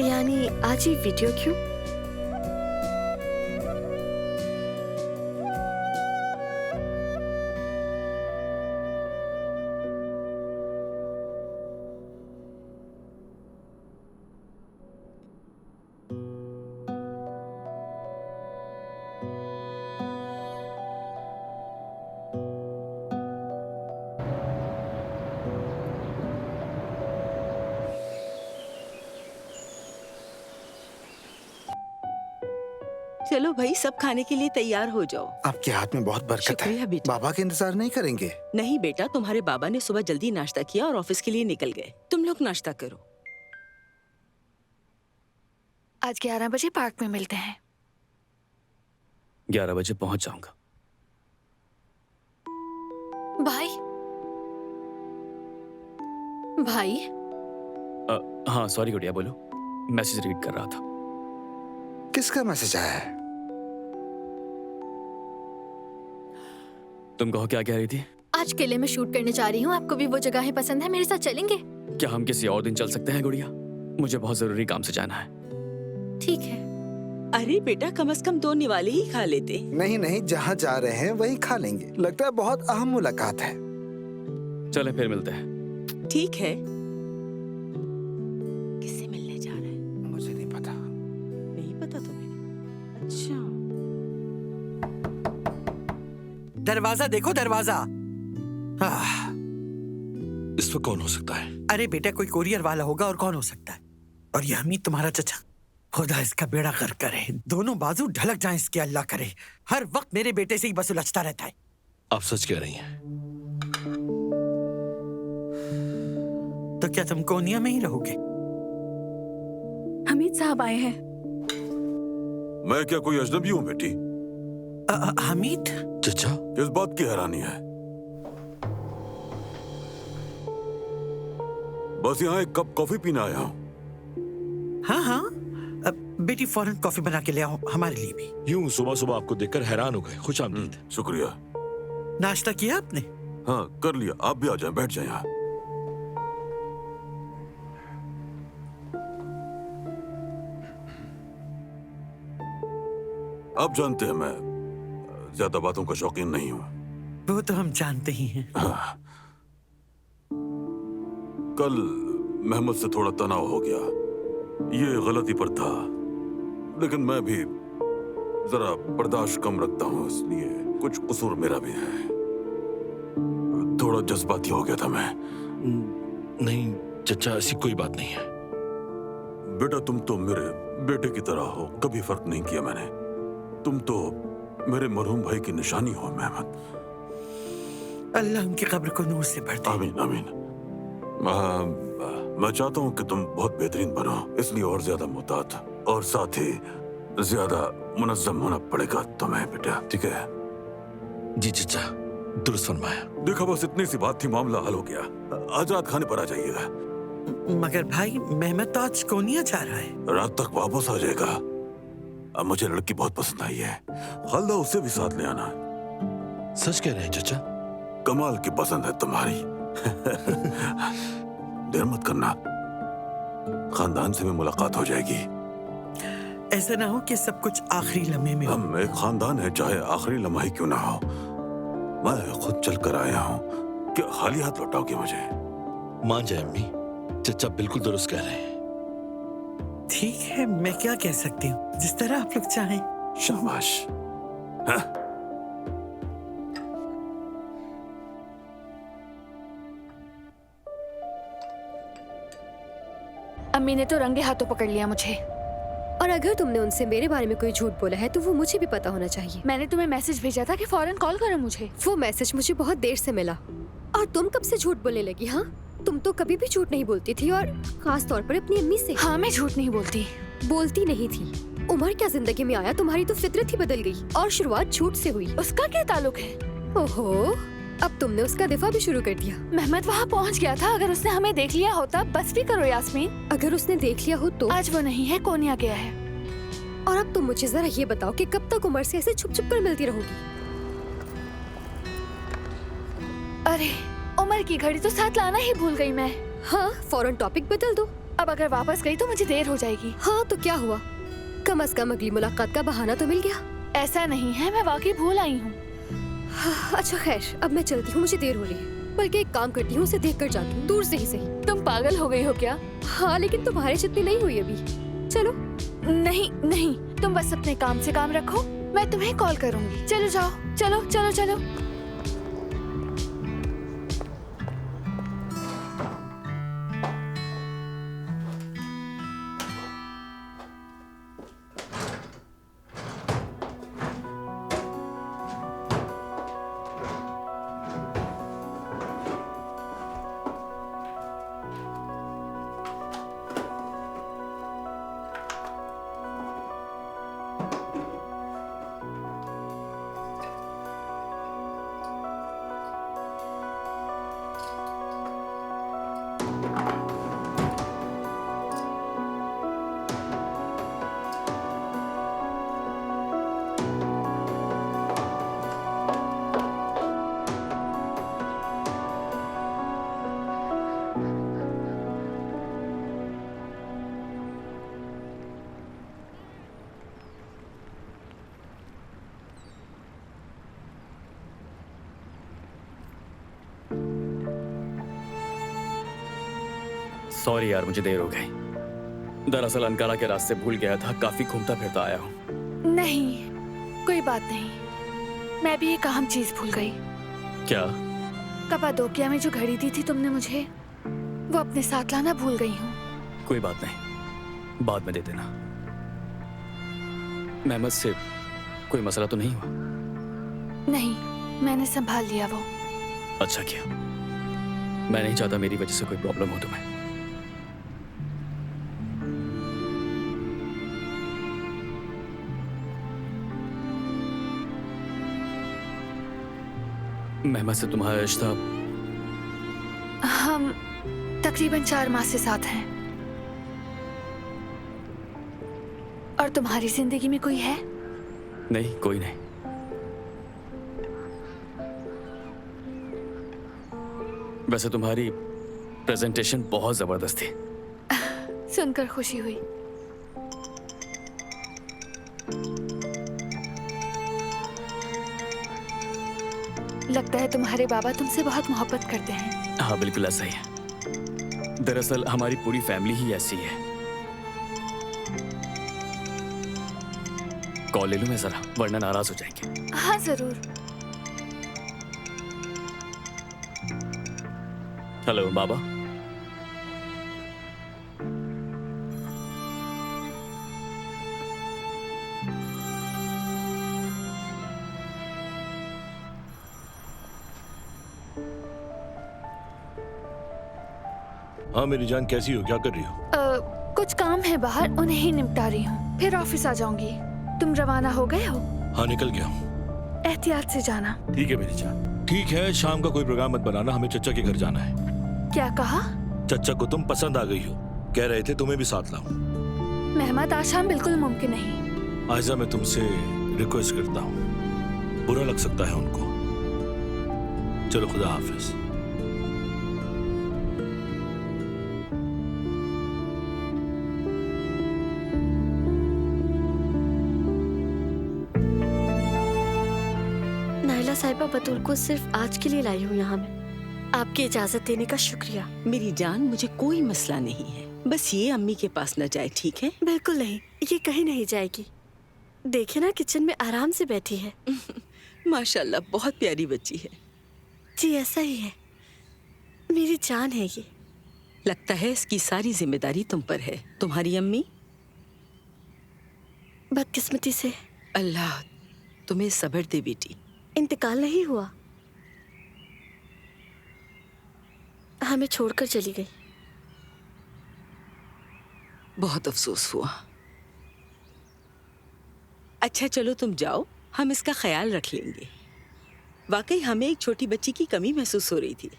यानी आज ही वीडियो क्यों? चलो भाई, सब खाने के लिए तैयार हो जाओ। आपके हाथ में बहुत बरकत शुक्रिया है। बेटा। बाबा के इंतजार नहीं करेंगे? नहीं बेटा, तुम्हारे बाबा ने सुबह जल्दी नाश्ता किया और ऑफिस के लिए निकल गए। तुम लोग नाश्ता करो। आज 11 बजे पार्क में मिलते हैं। 11 बजे पहुंच जाऊंगा। भाई भाई हाँ सॉरी गुड़िया, बोलो। मैसेज रीड कर रहा था। किसका मैसेज आया है? तुम कहो, क्या कह रही थी? आज किले में शूट करने जा रही हूँ। आपको भी वो जगहें पसंद है? मेरे साथ चलेंगे? क्या हम किसी और दिन चल सकते हैं गुड़िया? मुझे बहुत जरूरी काम से जाना है। ठीक है। अरे बेटा, कम से कम 2 निवाले ही खा लेते। नहीं नहीं, जहाँ जा रहे हैं वहीं खा लेंगे। लगता है बहुत अहम मुलाकात है। चले फिर मिलते हैं। ठीक है। किससे मिलने जा रहे हैं? मुझे नहीं पता। नहीं पता तुम्हें? अच्छा। दरवाजा देखो, दरवाजा। इस वक्त कौन हो सकता है? अरे बेटा, कोई कोरियर वाला होगा, और कौन हो सकता है? और ये हमीद तुम्हारा चचा। खुदा इसका बेड़ा गर्क करे, दोनों बाजू ढलक जाएं इसके, अल्लाह करे। हर वक्त मेरे बेटे से ही बस उलझता रहता है। आप सच कह रही हैं? तो क्या तुम कोनिया में ही रहोगे? हमीद साहब आए हैं। मैं क्या कोई अजनबी हूँ बेटी? हमीद? चचा, किस बात की हैरानी है? बस यहाँ एक कप कॉफी पीने आया हूँ। हाँ हाँ, बेटी फौरन कॉफी बना के ले आओ, हमारे लिए भी। यूं सुबह सुबह आपको देखकर हैरान हो गए। खुश आमदीद। शुक्रिया। नाश्ता किया आपने? हाँ कर लिया। आप भी आ जाएं, बैठ जाएं यहाँ। आप जानते हैं मैं ज्यादा बातों का शौकीन नहीं हूँ। वो तो हम जानते ही हैं। हाँ। कल महमूद से थोड़ा तनाव हो गया। ये गलती पर था, लेकिन मैं भी जरा बर्दाश्त कम रखता हूँ, इसलिए कुछ कसूर मेरा भी है। थोड़ा जज्बाती हो गया था मैं। नहीं चचा, ऐसी कोई बात नहीं है। बेटा, तुम तो मेरे बेटे की तरह हो, कभी फर्क नहीं किया मैंने। तुम तो मेरे मरहूम भाई की निशानी हो महमद। अल्लाह उनकी कब्र को नूर से भर दे। आमीन आमीन। मैं चाहता हूँ कि तुम बहुत बेहतरीन बनो, इसलिए और ज्यादा मुतात और साथ ही ज्यादा मुनज़्ज़म होना पड़ेगा तुम्हें बेटा, ठीक है? जी चचा, दुरुस्त फरमाया। देखा, बस इतनी सी बात थी, मामला हल हो गया। आज रात खाने पर आ जाइएगा। मगर भाई, मेहमद तो आज कोनिया जा रहा है। रात तक वापस आ जाएगा। अब मुझे लड़की बहुत पसंद आई है। खालदा उसे भी साथ ले आना। सच कह रहे हैं चचा? कमाल की पसंद है तुम्हारी। देर मत करना, खानदान से भी मुलाकात हो जाएगी। ऐसा ना हो कि सब कुछ आखिरी लम्हे में हो। हम एक खानदान है, चाहे आखिरी लम्हा ही क्यों ना हो। मैं खुद चल कर आया हूँ। क्या खाली हाथ लौटाओगे मुझे? मान जाए अम्मी, चचा बिल्कुल दुरुस्त कह रहे हैं। ठीक है, मैं क्या कह सकती हूँ, जिस तरह आप लोग चाहें। शाबाश। हाँ? अम्मी ने तो रंगे हाथों पकड़ लिया मुझे। और अगर तुमने उनसे मेरे बारे में कोई झूठ बोला है तो वो मुझे भी पता होना चाहिए। मैंने तुम्हें मैसेज भेजा था कि फौरन कॉल करो मुझे। वो मैसेज मुझे बहुत देर से मिला। और तुम कब से झूठ बोलने लगी? हाँ, तुम तो कभी भी झूठ नहीं बोलती थी, और खास तौर पर अपनी अम्मी से। हाँ, मैं झूठ नहीं बोलती। बोलती नहीं थी। उमर क्या जिंदगी में आया, तुम्हारी तो फितरत ही बदल गई और शुरुआत झूठ से हुई। उसका क्या ताल्लुक है? ओहो, अब तुमने उसका दिफा भी शुरू कर दिया। मेहमत वहाँ पहुँच गया था। अगर उसने हमें देख लिया होता। बस भी करो यास्मीन। अगर उसने देख लिया हो तो? आज वो नहीं है, कोनिया गया है। और अब तुम मुझे जरा ये बताओ कि कब तक उमर से ऐसे छुप छुप कर मिलती रहोगी? अरे, उमर की घड़ी तो साथ लाना ही भूल गई मैं। हाँ, फौरन टॉपिक बदल दो। अब अगर वापस गई तो मुझे देर हो जाएगी। हाँ, तो क्या हुआ? कम से कम अगली मुलाकात का बहाना तो मिल गया। ऐसा नहीं है, मैं वाकई भूल आई हूँ। अच्छा खैर, अब मैं चलती हूँ, मुझे देर हो रही है। बल्कि एक काम करती हूँ, उसे देख कर जाती हूँ, दूर से ही सही। तुम पागल हो गई हो क्या? हाँ, लेकिन तुम्हारे जितनी नहीं हुई अभी। चलो। नहीं नहीं, तुम बस अपने काम से काम रखो, मैं तुम्हें कॉल करूंगी। चलो जाओ, चलो चलो चलो। सॉरी यार, मुझे देर हो गई। दरअसल अनकारा के रास्ते भूल गया था, काफी घूमता फिरता आया हूँ। नहीं, कोई बात नहीं। मैं भी एक अहम चीज भूल गई। क्या? कपाडोकिया में जो घड़ी दी थी तुमने मुझे, वो अपने साथ लाना भूल गई हूँ। कोई बात नहीं, बाद में दे देना। मेहमत से कोई मसला तो नहीं हुआ? नहीं, मैंने संभाल लिया वो। अच्छा किया। मैं नहीं चाहता मेरी वजह से कोई प्रॉब्लम हो तुम्हें। मेहमत से तुम्हारा रिश्ता? हम तकरीबन 4 माह से साथ हैं। और तुम्हारी जिंदगी में कोई है? नहीं, कोई नहीं। वैसे तुम्हारी प्रेजेंटेशन बहुत जबरदस्त थी। सुनकर खुशी हुई। लगता है तुम्हारे बाबा तुमसे बहुत मोहब्बत करते हैं। हाँ, बिल्कुल ऐसा ही है। दरअसल हमारी पूरी फैमिली ही ऐसी है। कॉल ले लूं मैं जरा, वरना नाराज हो जाएंगे। हाँ जरूर। हेलो बाबा। हाँ मेरी जान, कैसी हो? क्या कर रही हो? कुछ काम है बाहर, उन्हें ही निपटा रही हूँ, फिर ऑफिस आ जाऊंगी। तुम रवाना हो गए हो? हाँ, निकल गया हूँ। एहतियात से जाना। ठीक है मेरी जान। ठीक है, शाम का कोई प्रोग्राम मत बनाना, हमें चचा के घर जाना है। क्या कहा? चचा को तुम पसंद आ गई हो, कह रहे थे तुम्हें भी साथ लाऊं। मेहमत, आज शाम बिल्कुल मुमकिन नहीं। आयजा, मैं तुमसे रिक्वेस्ट करता हूँ, बुरा लग सकता है उनको। चलो, खुदा हाफिज। नाइला साहिबा, बतूल को सिर्फ आज के लिए लाई हूँ यहाँ में। आपकी इजाजत देने का शुक्रिया। मेरी जान, मुझे कोई मसला नहीं है। बस ये अम्मी के पास न जाए, ठीक है? बिल्कुल नहीं, ये कहीं नहीं जाएगी। देखे ना, किचन में आराम से बैठी है। माशाल्लाह, बहुत प्यारी बच्ची है। जी ऐसा ही है, मेरी जान है ये। लगता है इसकी सारी जिम्मेदारी तुम पर है। तुम्हारी अम्मी? बदकिस्मती से अल्लाह तुम्हें सब्र दे बेटी। इंतकाल नहीं हुआ, हमें छोड़कर चली गई। बहुत अफसोस हुआ। अच्छा चलो तुम जाओ, हम इसका ख्याल रख लेंगे। वाकई हमें एक छोटी बच्ची की कमी महसूस हो रही थी।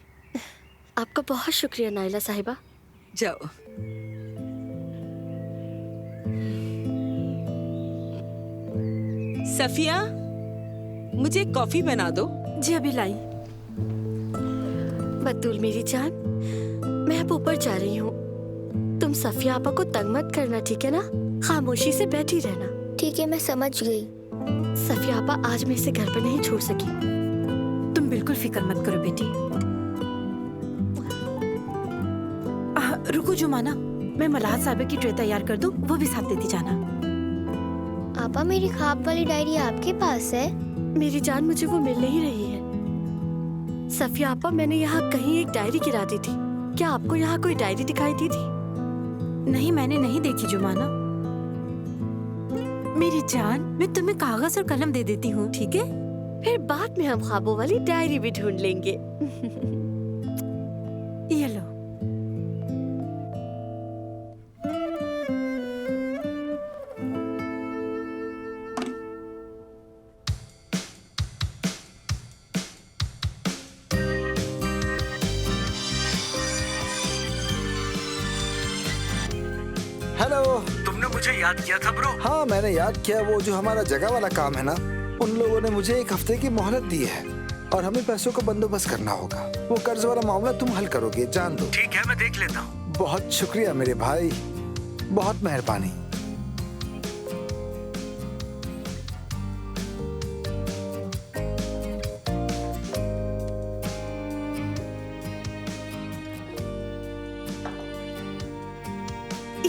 आपका बहुत शुक्रिया नाइला साहिबा। जाओ। सफिया, मुझे कॉफी बना दो। जी अभी लाई। बतूल मेरी जान, मैं अब ऊपर जा रही हूँ। तुम सफिया आपा को तंग मत करना, ठीक है ना? खामोशी से बैठी रहना। ठीक है, मैं समझ गई। सफिया आपा, आज मैं इसे घर पर नहीं छोड़ सकी। तुम बिल्कुल फिक्र मत करो बेटी। रुको जुमाना, मैं मलाहत साहिबा की ट्रे तैयार कर दूं, वो भी साथ देती जाना। आपा, मेरी ख्वाब वाली डायरी आपके पास है? मेरी जान, मुझे वो मिल नहीं रही है। सफिया आपा, मैंने यहाँ कहीं एक डायरी गिरा दी थी। क्या आपको यहाँ कोई डायरी दिखाई दी थी? नहीं, मैंने नहीं देखी जुमाना। मेरी जान, मैं तुम्हें कागज और कलम दे देती हूँ, ठीक है? फिर बाद में हम ख्वाबों वाली डायरी भी ढूंढ लेंगे। ये लो। हेलो। तुमने मुझे याद किया था ब्रो? हाँ, मैंने याद किया। वो जो हमारा जगह वाला काम है ना, उन लोगों ने मुझे 1 हफ्ते की मोहलत दी है और हमें पैसों का बंदोबस्त करना होगा। वो कर्ज वाला मामला तुम हल करोगे, जान दो। ठीक है, मैं देख लेता हूँ। बहुत शुक्रिया मेरे भाई, बहुत मेहरबानी।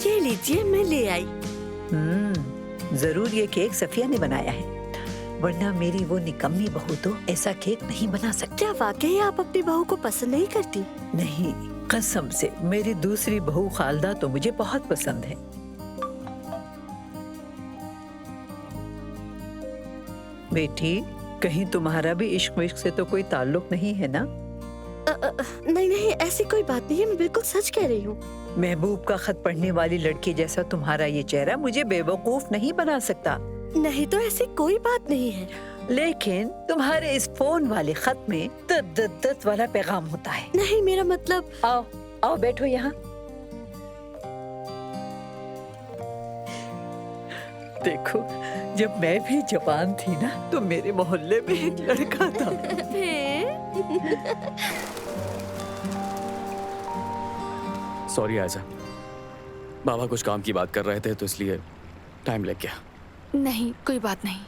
ये लीजिए, मैं ले आई। जरूर ये केक सफिया ने बनाया है, वरना मेरी वो निकम्मी बहू तो ऐसा केक नहीं बना सकती। क्या वाकई आप अपनी बहू को पसंद नहीं करती? नहीं, कसम से मेरी दूसरी बहू खालदा तो मुझे बहुत पसंद है। बेटी, कहीं तुम्हारा भी इश्क विश्क से तो कोई ताल्लुक नहीं है ना? नहीं नहीं, ऐसी कोई बात नहीं है, मैं बिल्कुल सच कह रही हूँ। महबूब का खत पढ़ने वाली लड़की जैसा तुम्हारा ये चेहरा मुझे बेवकूफ नहीं बना सकता। नहीं तो ऐसी कोई बात नहीं है। लेकिन तुम्हारे इस फोन वाले खत में दत वाला पैगाम होता है। नहीं, मेरा मतलब। आओ आओ बैठो यहाँ। देखो, जब मैं भी जवान थी ना, तो मेरे मोहल्ले में एक लड़का था। सॉरी आजा, बाबा कुछ काम की बात कर रहे थे तो इसलिए टाइम लग गया। नहीं, कोई बात नहीं।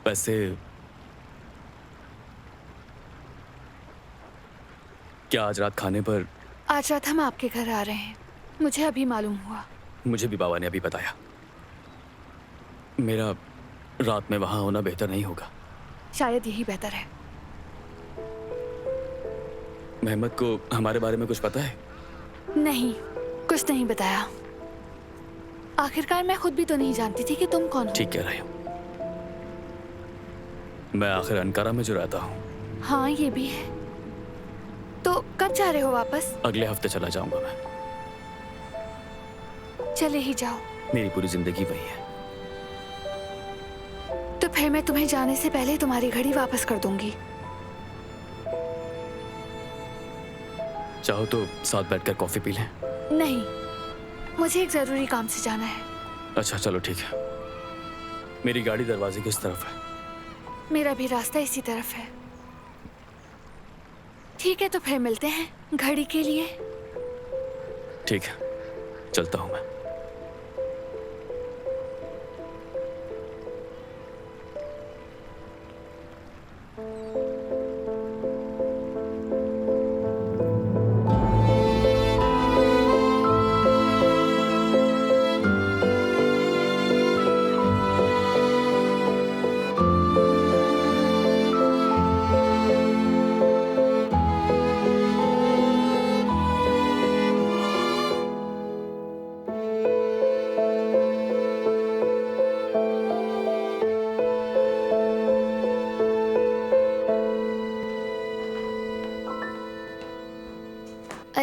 वैसे क्या आज रात खाने पर? आज रात हम आपके घर आ रहे हैं, मुझे अभी मालूम हुआ। मुझे भी बाबा ने अभी बताया। मेरा रात में वहां होना बेहतर नहीं होगा। शायद यही बेहतर है। मेहमद को हमारे बारे में कुछ पता है? नहीं, कुछ नहीं बताया। आखिरकार मैं खुद भी तो नहीं जानती थी कि तुम कौन हो। ठीक कह रहे हो। मैं आखिर अंकारा में जो रहता हूँ। हाँ, ये भी है। तो कब जा रहे हो वापस? अगले हफ्ते चला जाऊंगा मैं। चले ही जाओ। मेरी पूरी जिंदगी वही है। तो फिर मैं तुम्हें जाने से पहले तुम्हारी घड़ी वापस कर दूंगी। चाहो तो साथ बैठकर कॉफी पी लें। नहीं, मुझे एक जरूरी काम से जाना है। अच्छा चलो ठीक है। मेरी गाड़ी दरवाजे की इस तरफ है। मेरा भी रास्ता इसी तरफ है। ठीक है, तो फिर मिलते हैं घड़ी के लिए। ठीक है, चलता हूं मैं।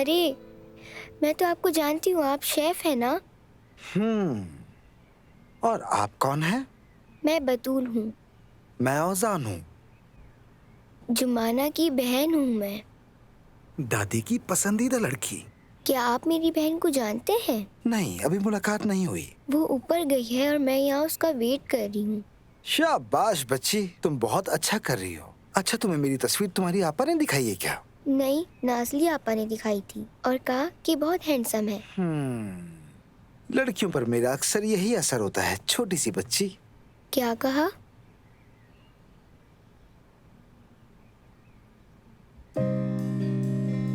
अरे मैं तो आपको जानती हूँ, आप शेफ है ना। और आप कौन हैं? मैं बतूल हूँ। मैं औजान हूँ। जुमाना की बहन हूँ मैं। दादी की पसंदीदा लड़की। क्या आप मेरी बहन को जानते हैं? नहीं, अभी मुलाकात नहीं हुई। वो ऊपर गई है और मैं यहाँ उसका वेट कर रही हूँ। शाबाश बच्ची, तुम बहुत अच्छा कर रही हो। अच्छा, तुम्हें मेरी तस्वीर तुम्हारी आपा ने दिखाई है क्या? नहीं, नाजली आपा ने दिखाई थी और कहा कि बहुत हैंडसम है। लड़कियों पर मेरा अक्सर यही असर होता है, छोटी सी बच्ची। क्या कहा?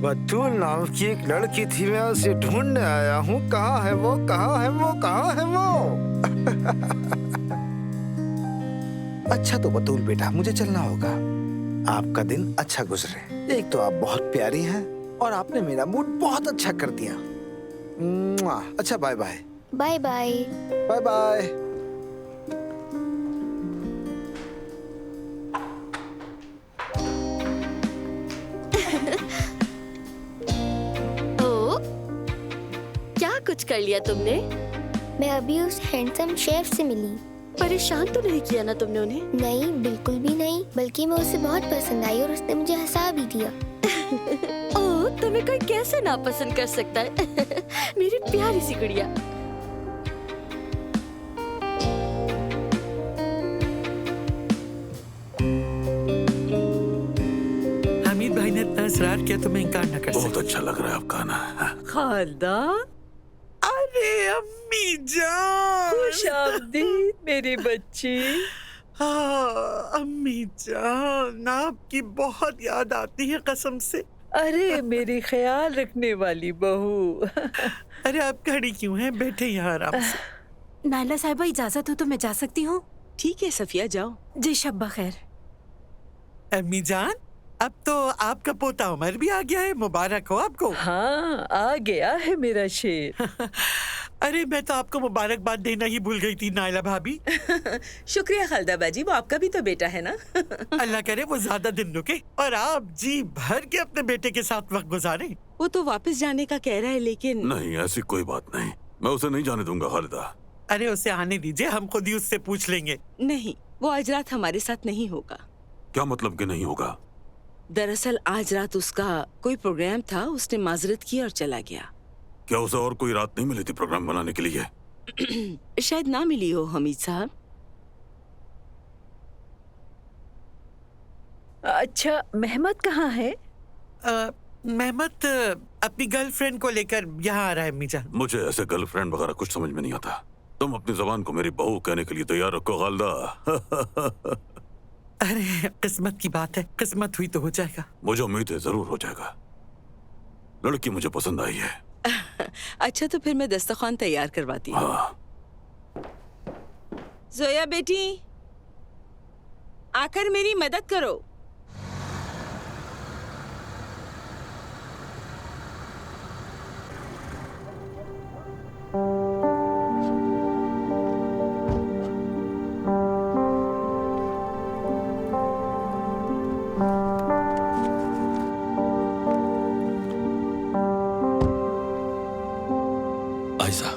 बतूल नाम की एक लड़की थी, मैं उसे ढूंढने आया हूँ। कहाँ है वो, कहाँ है वो, कहाँ है वो? अच्छा तो बतूल बेटा, मुझे चलना होगा। आपका दिन अच्छा गुजरे। एक तो आप बहुत प्यारी हैं और आपने मेरा मूड बहुत अच्छा कर दिया। अच्छा, bye bye. Bye bye. Bye bye. क्या कुछ कर लिया तुमने? मैं अभी उस हैंडसम शेफ से मिली। परेशान तो नहीं किया ना तुमने उन्हें? नहीं, बिल्कुल भी नहीं, बल्कि मैं उसे बहुत पसंद आई और उसने मुझे हंसा भी दिया। ओह, तुम्हें कोई कैसे नापसंद कर सकता है? मेरी प्यारी सी गुड़िया। हमीद भाई ने इतना इसरार किया तो मैं इनकार न कर सकता। बहुत अच्छा लग रहा है आपका ना। खालदा, अरे अम्मी जान, खुश आमदीद मेरी बच्ची। हाँ अम्मी जान, आपकी बहुत याद आती है कसम से। अरे मेरी ख्याल रखने वाली बहू। अरे आप खड़ी क्यों हैं? बैठे यहाँ आराम से। नायला साहिबा, इजाजत हो तो मैं जा सकती हूँ? ठीक है सफिया, जाओ। जी शब्बा खैर। अम्मी जान, अब तो आपका पोता उमर भी आ गया है, मुबारक हो आपको। हाँ, आ गया है मेरा शेर। अरे मैं तो आपको मुबारकबाद देना ही भूल गई थी नायला भाभी। शुक्रिया खालदा बाजी, वो आपका भी तो बेटा है ना। अल्लाह करे वो ज्यादा दिन रुके और आप जी भर के अपने बेटे के साथ वक्त गुजारें। वो तो वापस जाने का कह रहा है, लेकिन नहीं, ऐसी कोई बात नहीं, मैं उसे नहीं जाने दूंगा खालिदा। अरे उसे आने दीजिए, हम खुद ही उससे पूछ लेंगे। नहीं, वो आज रात हमारे साथ नहीं होगा। क्या मतलब कि नहीं होगा? दरअसल आज रात उसका कोई प्रोग्राम था, उसने माजरत की और चला गया। क्या उसे और कोई रात नहीं मिली थी प्रोग्राम बनाने के लिए? शायद ना मिली हो हमीद साहब। अच्छा, मेहमत कहाँ है? मेहमत अपनी गर्लफ्रेंड को लेकर यहाँ आ रहा है अम्मी जान। मुझे ऐसे गर्लफ्रेंड वगैरह कुछ समझ में नहीं आता। तुम अपनी जबान को मेरी बहू कहने के लिए तैयार रखो खालिदा। अरे किस्मत की बात है, किस्मत हुई तो हो जाएगा। मुझे उम्मीद है जरूर हो जाएगा। लड़की मुझे पसंद आई है। अच्छा तो फिर मैं दस्तरखान तैयार करवाती हूँ। जोया बेटी, आकर मेरी मदद करो। आयशा,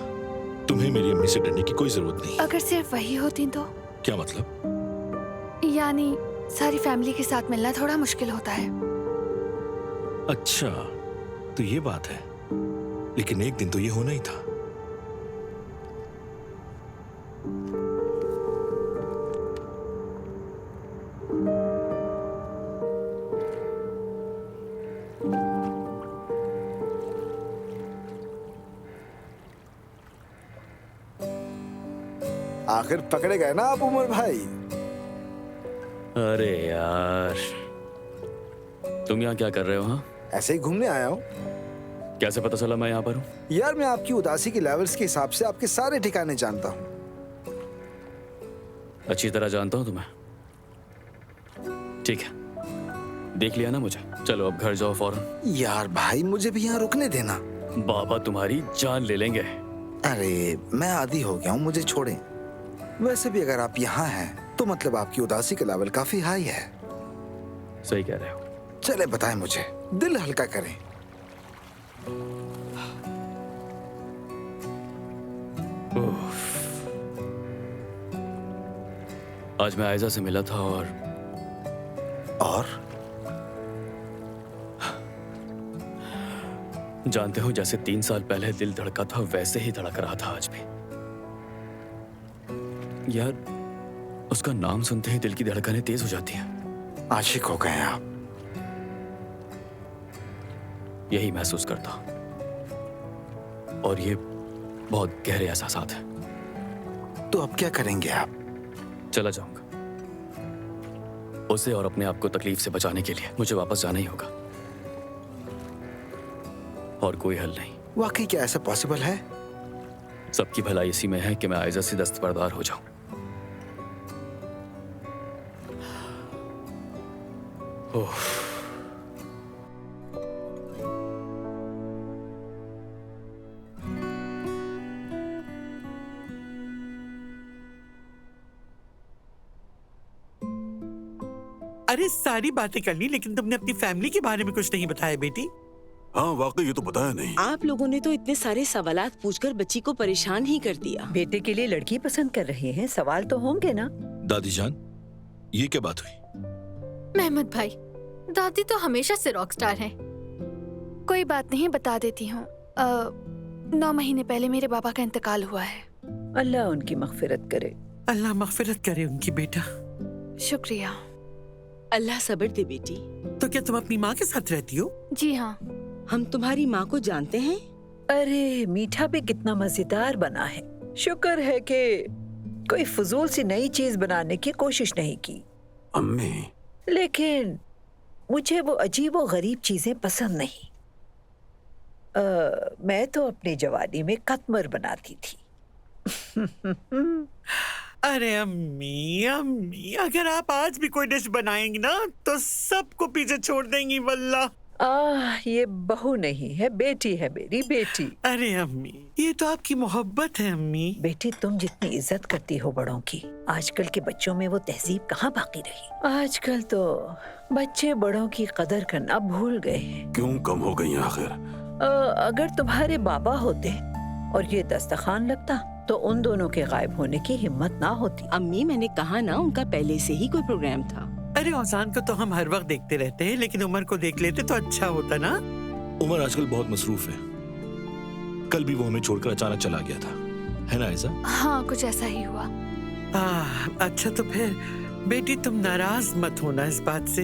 तुम्हें मेरी अम्मी से डरने की कोई जरूरत नहीं। अगर सिर्फ वही होती तो? क्या मतलब? यानी सारी फैमिली के साथ मिलना थोड़ा मुश्किल होता है। अच्छा, तो ये बात है। लेकिन एक दिन तो ये होना ही था। आखिर पकड़े गए ना आप उमर भाई। अरे यार, तुम यहाँ क्या कर रहे हो? हाँ, ऐसे ही घूमने आया हूँ। कैसे पता चला मैं यहाँ पर हूँ? यार मैं आपकी उदासी के लेवल्स के हिसाब से आपके सारे ठिकाने जानता हूँ। अच्छी तरह जानता हूँ तुम्हें। ठीक है, देख लिया ना मुझे। चलो अब घर जाओ फौरन। यार भाई, मुझे भी यहाँ रुकने देना। बाबा तुम्हारी जान ले लेंगे। अरे मैं आदी हो गया हूँ, मुझे छोड़ें। वैसे भी अगर आप यहाँ हैं तो मतलब आपकी उदासी का लेवल काफी हाई है। सही कह रहे हो। चले बताएं मुझे, दिल हल्का करें। आज मैं आयजा से मिला था और जानते हो, जैसे 3 साल पहले दिल धड़का था वैसे ही धड़क रहा था आज भी। यार, उसका नाम सुनते ही दिल की धड़कनें तेज हो जाती हैं। आशिक हो गए आप। यही महसूस करता हूं। और ये बहुत गहरे एहसासात हैं। तो अब क्या करेंगे आप? चला जाऊंगा। उसे और अपने आप को तकलीफ से बचाने के लिए मुझे वापस जाना ही होगा, और कोई हल नहीं। वाकई क्या ऐसा पॉसिबल है? सबकी भलाई इसी में है कि मैं आयजा से दस्तबरदार हो जाऊं। ओह, अरे सारी बातें कर ली, लेकिन तुमने अपनी फैमिली के बारे में कुछ नहीं बताया बेटी। हाँ वाकई ये तो बताया नहीं। आप लोगों ने तो इतने सारे सवालात पूछकर बच्ची को परेशान ही कर दिया। बेटे के लिए लड़की पसंद कर रहे हैं, सवाल तो होंगे ना। दादी जान, ये क्या बात हुई? मेहमत भाई, दादी तो हमेशा से रॉक स्टार हैं। कोई बात नहीं, बता देती हूँ। 9 महीने पहले मेरे बाबा का इंतकाल हुआ है। अल्लाह उनकी मगफिरत करे। अल्लाह मगफिरत करे उनकी बेटा। शुक्रिया। अल्लाह सब्र दे बेटी। तो क्या तुम अपनी माँ के साथ रहती हो? जी हाँ। हम तुम्हारी माँ को जानते हैं। अरे मीठा भी कितना मजेदार बना है। शुक्र है कि कोई फजूल सी नई चीज बनाने की कोशिश नहीं की। अम्मी, लेकिन मुझे वो अजीब और गरीब चीजें पसंद नहीं। मैं तो अपनी जवानी में कतमर बनाती थी। अरे अम्मी अम्मी, अगर आप आज भी कोई डिश बनाएंगी ना तो सबको पीछे छोड़ देंगी वल्लाह। ये बहू नहीं है, बेटी है, मेरी बेटी। अरे अम्मी, ये तो आपकी मोहब्बत है अम्मी। बेटी, तुम जितनी इज्जत करती हो बड़ों की, आजकल के बच्चों में वो तहजीब कहाँ बाकी रही। आजकल तो बच्चे बड़ों की कदर करना भूल गए हैं। क्यों कम हो गई आखिर? अगर तुम्हारे बाबा होते और ये दस्तरखान लगता तो उन दोनों के गायब होने की हिम्मत ना होती। अम्मी, मैंने कहा ना, उनका पहले से ही कोई प्रोग्राम था। अरे औसान को तो हम हर वक्त देखते रहते हैं, लेकिन उमर को देख लेते तो अच्छा होता ना। उमर आजकल बहुत मसरूफ है। कल भी वो हमें छोड़कर अचानक चला गया था, है ना ऐसा? हाँ, कुछ ऐसा ही हुआ। अच्छा, तो फिर बेटी तुम नाराज मत होना इस बात से।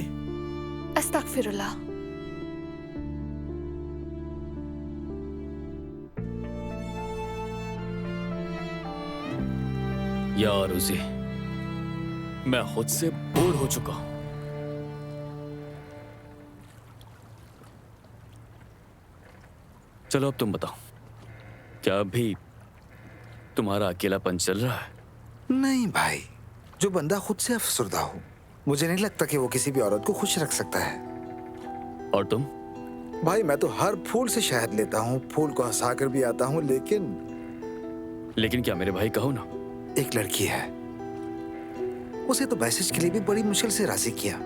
अस्तगफिरुल्लाह। यार उसे, मैं खुद से बोर हो चुका हूं। चलो अब तुम बताओ, क्या अभी तुम्हारा अकेलापन चल रहा है? नहीं भाई, जो बंदा खुद से अफसरदा हो, मुझे नहीं लगता कि वो किसी भी औरत को खुश रख सकता है। और तुम? भाई मैं तो हर फूल से शहद लेता हूँ, फूल को हंसा कर भी आता हूँ, लेकिन क्या मेरे भाई, कहो ना। एक लड़की है, उसे तो मैसेज के लिए भी बड़ी मुश्किल से राजी किया।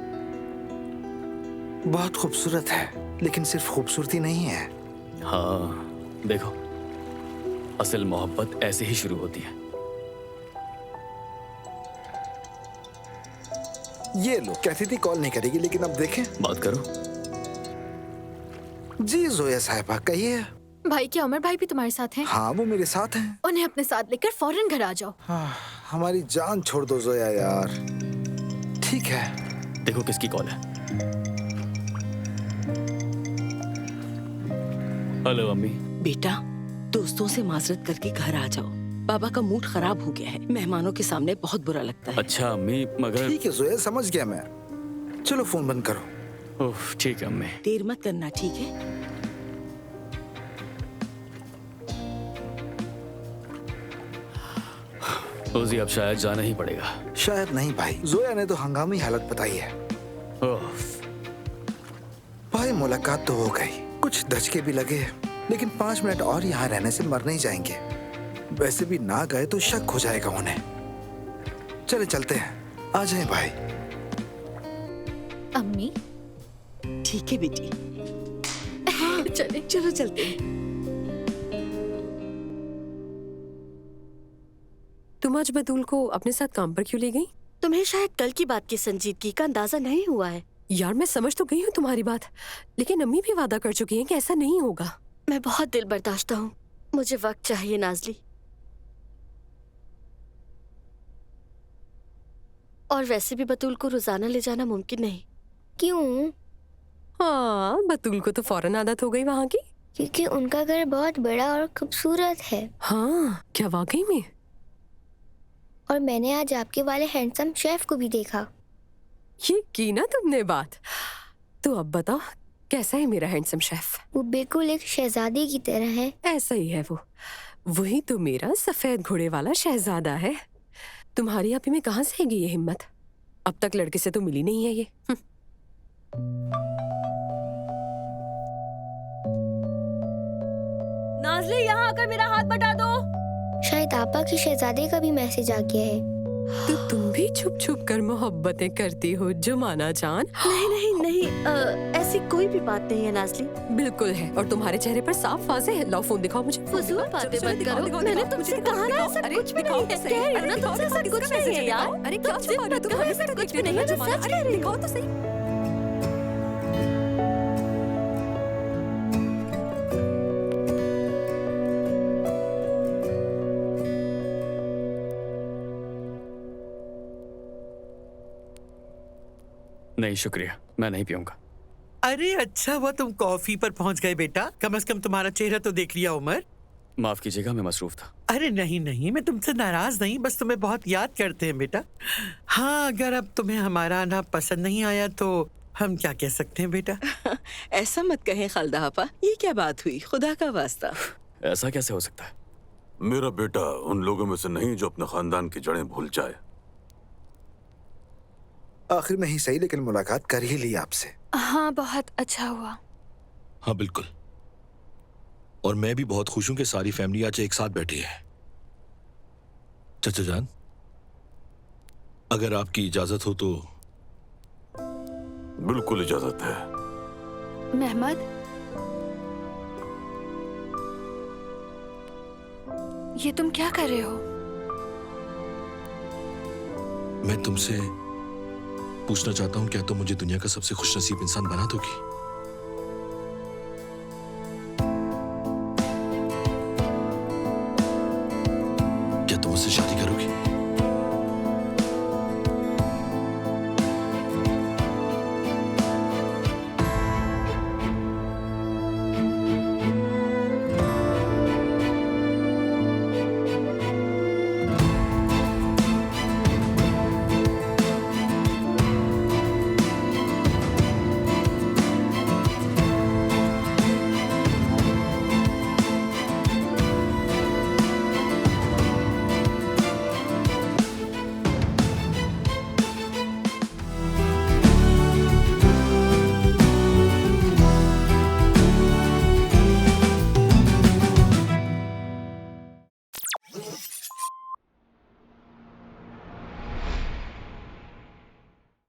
बहुत खूबसूरत है, लेकिन सिर्फ खूबसूरती नहीं है। हाँ, देखो, असल मोहब्बत ऐसे ही शुरू होती है। ये लो, कहती थी कॉल नहीं करेगी, लेकिन अब देखें। बात करो। जी जोया साहिबा, कहिए। भाई, क्या उमर भाई भी तुम्हारे साथ हैं? हाँ, वो मेरे साथ हैं। उन्हें अपने साथ लेकर फौरन घर आ जाओ। हमारी जान छोड़ दो जोया यार। ठीक है। देखो किसकी कॉल है। हेलो अम्मी। बेटा, दोस्तों से माजरत करके घर आ जाओ। बाबा का मूड खराब हो गया है, मेहमानों के सामने बहुत बुरा लगता है। अच्छा अम्मी, मगर ठीक है जोया, समझ गया मैं। चलो फोन बंद करो। ओह ठीक है अम्मी। देर मत करना, ठीक है? ओजी, अब शायद जाना ही पड़ेगा। शायद नहीं भाई, जोया ने तो हंगामी हालत बताई है। भाई मुलाकात तो हो गई, कुछ धचके भी लगे, लेकिन 5 मिनट और यहाँ रहने से मर नहीं जाएंगे। वैसे भी ना गए तो शक हो जाएगा उन्हें। चले चलते हैं, आ जाए भाई। अम्मी। ठीक है बेटी। हाँ चले, चलो चलते हैं। तुम आज बतूल को अपने साथ काम पर क्यों ले गई? तुम्हें शायद कल की बात की संजीदगी का अंदाजा नहीं हुआ है। यार मैं समझ तो गई हूँ तुम्हारी बात, लेकिन अम्मी भी वादा कर चुकी हैं कि ऐसा नहीं होगा। मैं बहुत दिल बर्दाश्त हूँ, मुझे वक्त चाहिए नाजली। और वैसे भी बतूल को रोजाना ले जाना मुमकिन नहीं। क्यों? हाँ, बतूल को तो फौरन आदत हो गई वहाँ की। क्योंकि उनका घर बहुत बड़ा और खूबसूरत है। हाँ, क्या वाकई में? और मैंने आज आपके वाले हैंडसम शेफ को भी देखा। ये की ना तुमने बात। तो अब बताओ कैसा है मेरा हैंडसम शेफ? वो बिल्कुल एक शहजादी की तरह है। ऐसा ही है वो। वही तो मेरा सफेद घोड़े वाला शहजादा है। तुम्हारी आपी में कहाँ से आएगी ये हिम्मत? अब तक लड़के से तो मिली नहीं है ये। नाज़ली यहाँ आकर मेरा हाथ बटा दो। शायद आपा की शहजादे का भी मैसेज आ गया है। तो तुम भी छुप छुप कर मोहब्बतें करती हो जुमाना जान? नहीं नहीं नहीं, ऐसी कोई भी बात नहीं है नाज़ली। बिल्कुल है, और तुम्हारे चेहरे पर साफ वाज़ेह है। लाओ फोन दिखाओ मुझे। फजूल बातें बंद करो। मैंने तुमसे कहा ना ऐसा कुछ भी नहीं है। कह रही हूं ना तुमसे ऐसा कुछ नहीं है यार। अरे क्या छुपा रहे हो तुम? ऐसा कुछ भी नहीं है, मैं सच कह रही हूं। दिखाओ तो सही। नहीं शुक्रिया, मैं नहीं पीऊंगा। अरे अच्छा हुआ तुम कॉफी पर पहुंच गए बेटा, कम से कम तुम्हारा चेहरा तो देख लिया उमर। माफ कीजिएगा, मैं मसरूफ था। अरे नहीं नहीं, मैं तुमसे नाराज नहीं, बस तुम्हें बहुत याद करते हैं बेटा। हाँ, अगर अब तुम्हें हमारा आना पसंद नहीं आया तो हम क्या कह सकते हैं बेटा? ऐसा मत कहें खालदा आपा, ये क्या बात हुई, खुदा का वास्ता। ऐसा कैसे हो सकता है? मेरा बेटा उन लोगों में से नहीं जो अपने खानदान की जड़ें भूल जाए। आखिर में ही सही, लेकिन मुलाकात कर ही ली आपसे। हाँ, बहुत अच्छा हुआ। हाँ बिल्कुल, और मैं भी बहुत खुश हूं कि सारी फैमिली आज एक साथ बैठी है। चचा जान, अगर आपकी इजाजत हो तो। बिल्कुल इजाजत है। मेहमद, ये तुम क्या कर रहे हो? मैं तुमसे पूछना चाहता हूं, क्या तुम मुझे दुनिया का सबसे खुशनसीब इंसान बना दोगी?